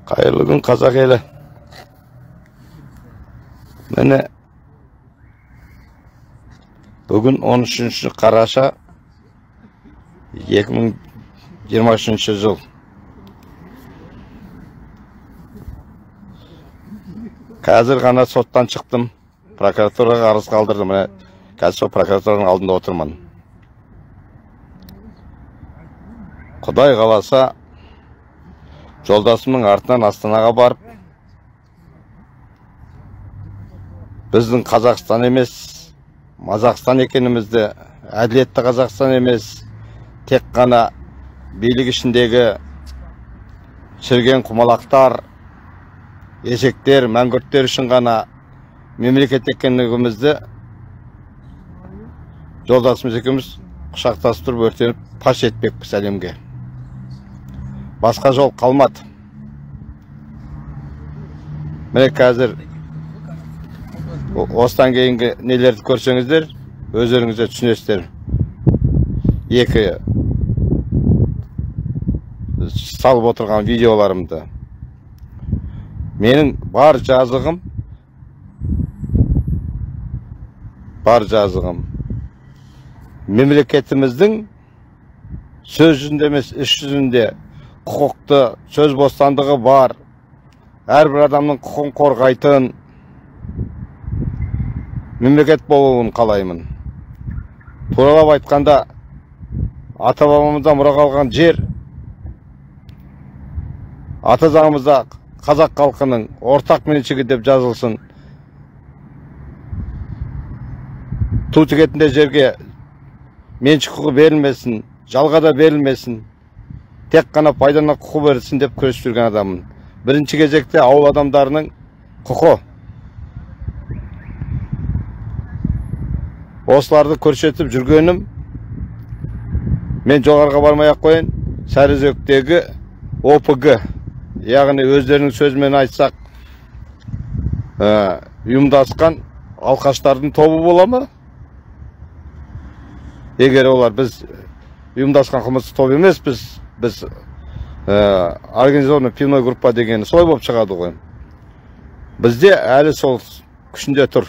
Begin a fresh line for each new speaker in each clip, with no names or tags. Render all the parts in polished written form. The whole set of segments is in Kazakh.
Hayırlı gün Kazak eli. Mene bugün 13. Karaşa 2023 yıl. Қазір ғана соттан çıktım. Prokuraturaga arız kaldırdım. Қазір сол прокуратураның алдында отырмын. Құдай қаласа жолдасымның артынан Астанаға барып, біздің Қазақстан емес, Мазақстан екенімізді, әділетті Қазақстан емес, тек қана билік ішіндегі шіріген құмалақтар, есектер, мәңгүрттер үшін ғана мемлекет екенімізді жолдасымыз екеуміз құшақтасып тұрып өртеніп паш етпекпіз әлемге. Басқа жол қалмады. Міне қазір осыдан кейінгі нелерді көрсеңіздер, өздеріңізде түсінесіздер. Екі салып отырған видеоларымды. Менің бар жазығым мемлекетіміздің сөз жүзінде емес, іс жүзінде құқықты, сөз бостандығы бар, әрбір адамның құқығын қорғайтын мемлекет болуын қалаймын. Туралап айтқанда, ата-бабамыздан мұра қалған жер, ата заңымызда қазақ халқының ортақ меншігі деп жазылсын. Ту тігетінде жерге меншік құқы берілмесін, жалға да берілмесін, тек қана пайдана құқы берілсін деп күресіп жүрген адаммын. Бірінші кезекте ауыл адамдарының құқы. Осыларды көрсетіп жүргенім, мен жоғарыға бармай-ақ қояйын, Сарыөзектегі ОПГ, яғни өздерінің сөзімен айтсақ, ұйымдасқан алқаштардың тобы бола ма? Егер олар біз ұйымдасқан қылмыстық топ емес, біз организованный пивной группа дегені солай болып шығады ғой. Бізде әлі сол күшінде тұр.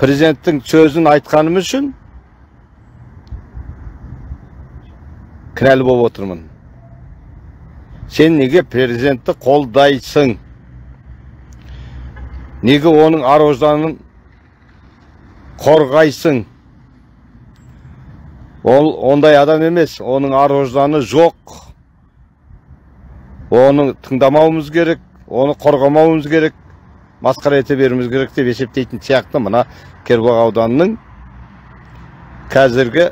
Президенттің сөзін айтқаным үшін кінәлі болып отырмын. Сен неге президентті қолдайсың? Неге оның ар-ожданын қорғайсың? Ол ондай адам емес, оның ар-ожданы жоқ. Оны тыңдамауымыз керек, оны қорғамауымыз керек, масқара ете беруіміз керек деп есептейтін сияқты мына Кербұлақ ауданының қазіргі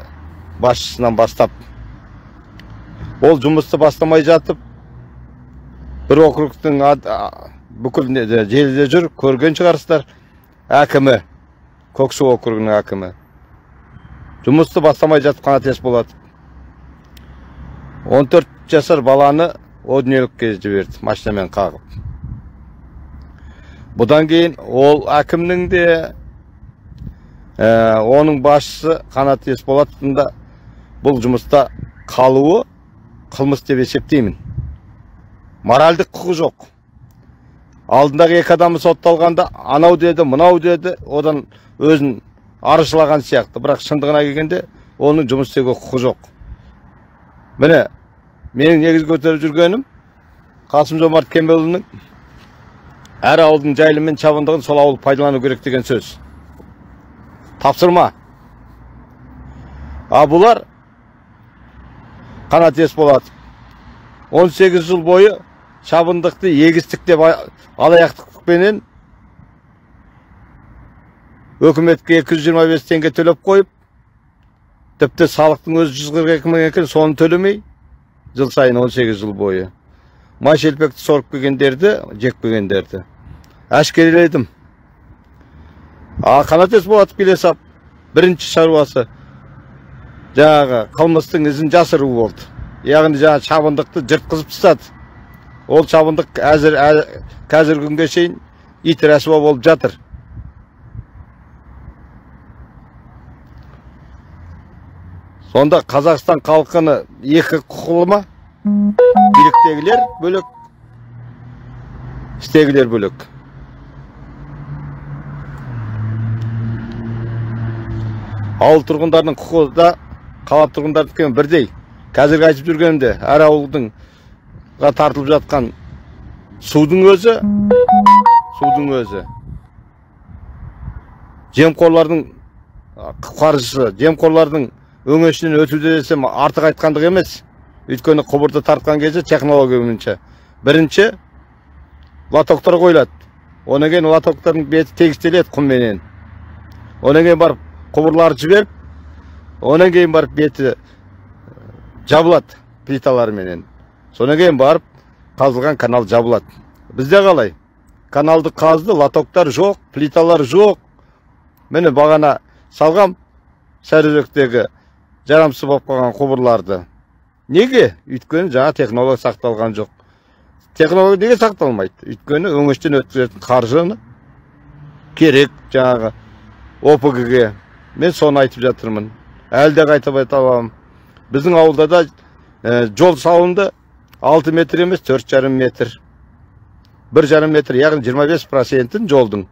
басшысынан бастап. Ол жұмысты бастамай жатып, бір округтың бүкіл желіде жүр, көрген шығарсыздар, әкімі, Көксу округінің әкімі. Жұмысты бастамай жатып қанатес болады. 14 жасар баланы о дүниелікке жіберді, машинамен қағып. Бұдан кейін ол әкімнің де, оның басшысы қанатес болатында бұл жұмыста қалуы қылмыс деп есептеймін. Моральдық құқы жоқ. Алдындағы екі адамы сотталғанда анау деді, мынау деді, одан өзін арышылаған сияқты. Бірақ шындығына келгенде оның жұмыс істеуге құқы жоқ. Міне, менің негізгі көтеріп жүргенім Қасым-Жомарт Кемелұлының әр ауылдың жайлы мен шабындығын сол ауыл пайдалану керек деген сөз. Тапсырма. Бұлар қанатес болады. 18 жыл бойы шабындықты егістік деп алаяқтықпенен өкіметке 225 теңге төлеп қойып, тіпті салықтың өзі 142 мың екен, соны төлемей, жыл сайын 18 жыл бойы. Май шелпекті сорып кегендерді, жекпегендерді. Әшкереледім. Қанатес болады келесап, бірінші шаруасы жаңағы қылмыстың ізін жасыру болды. Яғни жаңа шабындықты жыртқызып тастады. Ол шабындық қазір күнге шейін ит рәсуа болып жатыр. Сонда Қазақстан халқыны екі құқылы ма? Биліктегілер бөлек, істегілер бөлек. Ауыл тұрғындарының құқығы да қала тұрғындардікі бірдей. Қазіргі айтып жүргенімде, әр ауылдың тартылып жатқан судың өзі жемқорлардың қаржысы, жемқорлардың өңешінен өтуде десем артық айтқандық емес. Өйткені құбырды тартқан кезде технология бойынша бірінші лотоктар қойылады. Одан кейін лотоктардың беті тегістеледі құмменен. Одан кейін барып құбырларды жіберіп, одан кейін барып беті жабылады плиталарменен. Содан кейін барып қазылған канал жабылады. Бізде қалай? Каналды қазды, лотоктар жоқ, плиталар жоқ. Мені бағана салғам сәріректегі жарамсыз болып қалған құбырларды. Неге? Өйткені жаңа технология сақталған жоқ. Технология неге сақталмайды? Өйткені өңештен өткізетін қаржыны керек жаңағы ОПГ-ге. Мен соны айтып жатырмын. Әлі де қайтып айта аламын. Біздің ауылда да жол салынды 6 метр емес 4,5 метр. 1,5 метр, яғни 25%-ін жолдың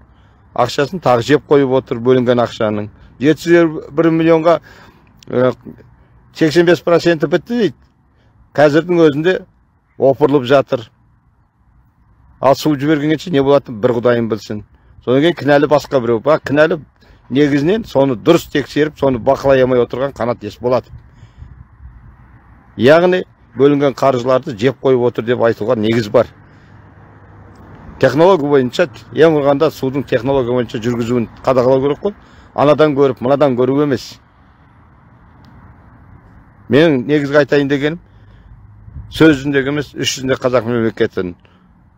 ақшасын тағы жеп қойып отыр, бөлінген ақшаның. 701 миллионға 85% бітті дейді. Қазірдің өзінде опырылып жатыр. Ал су жібергенше не болатын бір құдайым білсін. Содан кейін кінәлі басқа біреу. Бірақ кінәлі негізінен соны дұрыс тексеріп, соны бақылай алмай отырған Қанат Есболатов. Яғни бөлінген қаржыларды жеп қойып отыр деп айтуға негіз бар. Технология бойынша, ең құрғанда судың технология бойынша жүргізуін қадағалау керек қой. Анадан көріп, мынадан көру емес. Менің негізгі айтайын дегенім, сөз жүзіндегі емес, іс жүзінде қазақ мемлекетін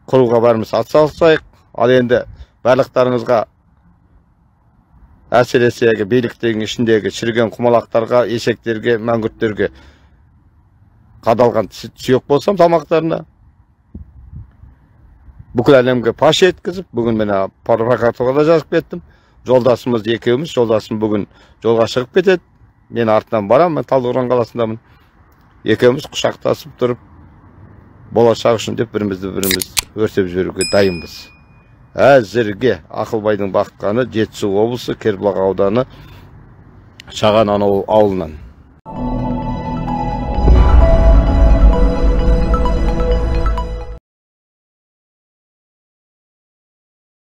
құруға барымыз атсалысайық. Ал енді барлықтарыңызға әсіресе биліктің ішіндегі шіріген құмалақтарға, есектерге, мәңгүрттерге қадалған сүйек болсам тамақтарына, бүкіл әлемге паш еткізіп, бүгін мен прокуратураға да жазып кеттім. Жолдасымыз екеуміз, жолдасым бүгін жолға шығып кетеді. Мен артынан барам, мен Талдықорған қаласындамын. Екеуміз құшақтасып тұрып, болашақ үшін деп біріміз өртеп жіберуге дайынбыз. Әзірге Ақылбайдың бақытқаны Жетісу облысы, Кербұлақ ауданы, Шаған ауылынан.